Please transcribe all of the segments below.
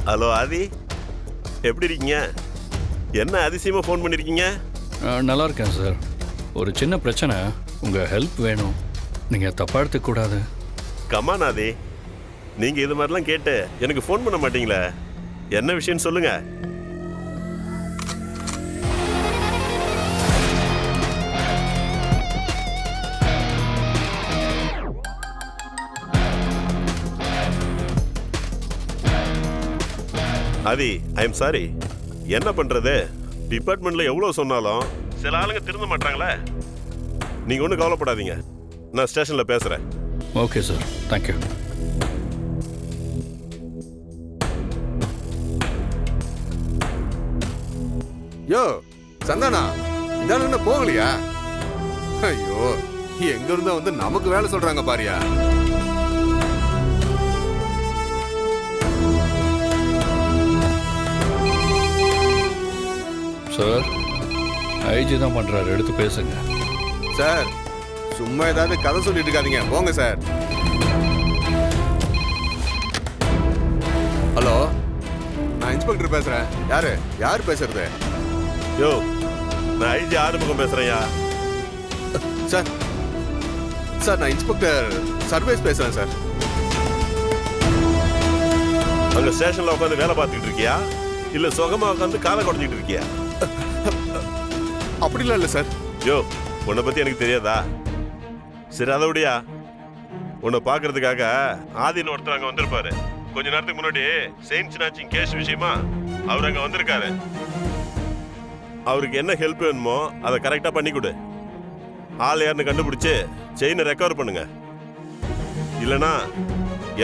Hello ஆதி, எப்படி இருக்கீங்க? என்ன அதிசயமா ஃபோன் பண்ணிருக்கீங்க? நல்லா இருக்கேன் சார். ஒரு சின்ன பிரச்சனை, உங்கள் ஹெல்ப் வேணும். நீங்கள் தப்பாக எடுத்துக்கூடாது. கமான் ஆதி, நீங்க இது மாதிரிலாம் கேட்டு எனக்கு ஃபோன் பண்ண மாட்டீங்களே. என்ன விஷயம்னு சொல்லுங்க. ஆதி, ஐ எம் சாரி. என்ன பண்றது, டிபார்ட்மெண்ட்ல எவ்வளவு சொன்னாலும் சில ஆளுங்க திருந்த மாட்டாங்களே. நீங்க ஒன்றும் கவலைப்படாதீங்க, நான் ஸ்டேஷன்ல பேசுறேன். Okay sir, thank you. Yo Santhana, இதால என்ன போகலையா? ஐயோ, எங்க இருந்தா வந்து நமக்கு வேலை சொல்றாங்க பாரியா. சார், ஐஜி தான் பண்ணுறாரு, எடுத்து பேசுங்க. சார், சும்மா ஏதாவது கதை சொல்லிட்டு இருக்காதீங்க, போங்க சார். ஹலோ, நான் இன்ஸ்பெக்டர் பேசுறேன். யார் பேசுறது? யோ, நான் ஐஜி ஆறுமுகம் பேசுறேன்யா. சார், நான் இன்ஸ்பெக்டர் சர்வேஸ் பேசுறேன் சார். அங்க ஸ்டேஷன்ல உட்காந்து வேலை பார்த்துக்கிட்டு இருக்கியா, இல்ல சுகமா உட்காந்து காலை குறைச்சிட்டு இருக்கியா? அப்படிலாம் இல்ல சார். யோ, உன்னை பத்தி எனக்கு தெரியாதா? சரி, அதை விடியா. உன்னை பாக்குறதுக்காக ஆதின்னு ஒருத்தர் அங்க வந்திருப்பாரு. கொஞ்ச நேரத்துக்கு முன்னாடி செயின் ஸ்நாச்சிங் கேஸ் விஷயமா அவர் அங்க வந்திருக்காரு. அவருக்கு என்ன ஹெல்ப் வேணுமோ அதை கரெக்டா பண்ணி கொடு. ஆள் யாருன்னு கண்டுபிடிச்சு செயினை ரெக்கவர் பண்ணுங்க. இல்லனா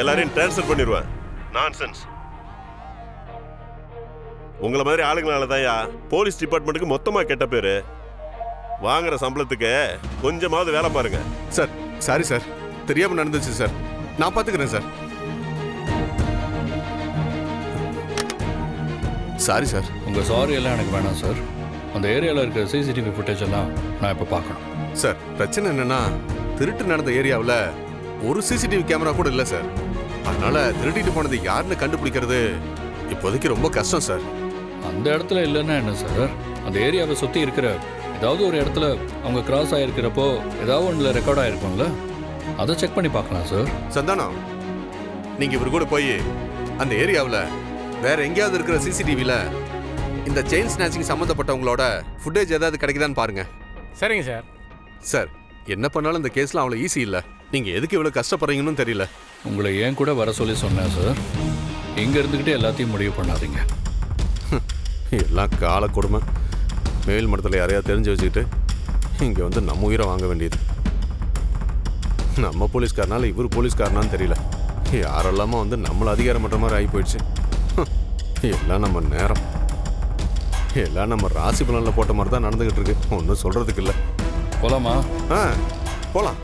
எல்லாரையும் டிரான்ஸ்ஃபர் பண்ணிடுவேன். நான்சென்ஸ். உங்களை மாதிரி ஆளுங்களால தான்யா போலீஸ் டிபார்ட்மெண்ட்டுக்கு மொத்தமா கெட்ட பேரு. வாங்குற சம்பளத்துக்கு கொஞ்சமாவது வேலை பாருங்க. சார், சாரி சார், தெரியாம நடந்துச்சு சார். நான் பாத்துக்கிறேன் சார். Sorry sir. உங்கள் சாரி எல்லாம் எனக்கு வேணாம் சார். அந்த ஏரியாவில் இருக்கிற சிசிடிவி ஃபுட்டேஜ் எல்லாம் நான் இப்போ பார்க்கணும். சார், பிரச்சனை என்னன்னா, திருட்டு நடந்த ஏரியாவில் ஒரு சிசிடிவி கேமரா கூட இல்லை சார். அதனால திருட்டிட்டு போனது யாருன்னு கண்டுபிடிக்கிறது இப்போதைக்கு ரொம்ப கஷ்டம் சார். அந்த இடத்துல இல்லைன்னா என்ன சார், அந்த ஏரியாவை சுற்றி இருக்கிற ஏதாவது ஒரு இடத்துல அவங்க கிராஸ் ஆகிருக்கிறப்போ ஏதாவது ஒன்றில் ரெக்கார்ட் ஆகிருக்கும்ல, அதை செக் பண்ணி பார்க்கலாம் சார். சந்தானம், நீங்கள் இவர் கூட போய் அந்த ஏரியாவில் வேற எங்கேயாவது இருக்கிற சிசிடிவியில் இந்த செயின் ஸ்நாச்சிங் சம்மந்தப்பட்டவங்களோட ஃபுட்டேஜ் ஏதாவது கிடைக்குதான்னு பாருங்க. சரிங்க சார். சார், என்ன பண்ணாலும் இந்த கேஸ்லாம் அவ்வளோ ஈஸி இல்லை. நீங்கள் எதுக்கு இவ்வளோ கஷ்டப்படுறீங்கன்னு தெரியல. உங்களை ஏன் கூட வர சொல்லி சொன்னேன் சார். இங்கே இருந்துக்கிட்டே எல்லாத்தையும் முடிவு பண்ணாதீங்க. எல்லாம் கால கொடுமை. மேல் மட்டத்தில் யாரையா தெரிஞ்சு வச்சுக்கிட்டு இங்கே வந்து நம்ம உயிரை வாங்க வேண்டியது. நம்ம போலீஸ்காரனால இவர் போலீஸ்காரனான்னு தெரியல. யாரெல்லாமோ வந்து நம்மளை அதிகாரம் பண்ணுற மாதிரி ஆகி போயிடுச்சு. எல்லாம் நம்ம நேரம், எல்லாம் நம்ம ராசி பலனில் போட்ட மாதிரி தான் நடந்துக்கிட்டு இருக்கு. ஒன்றும் சொல்கிறதுக்கு இல்லை. போலாமா? போகலாம்.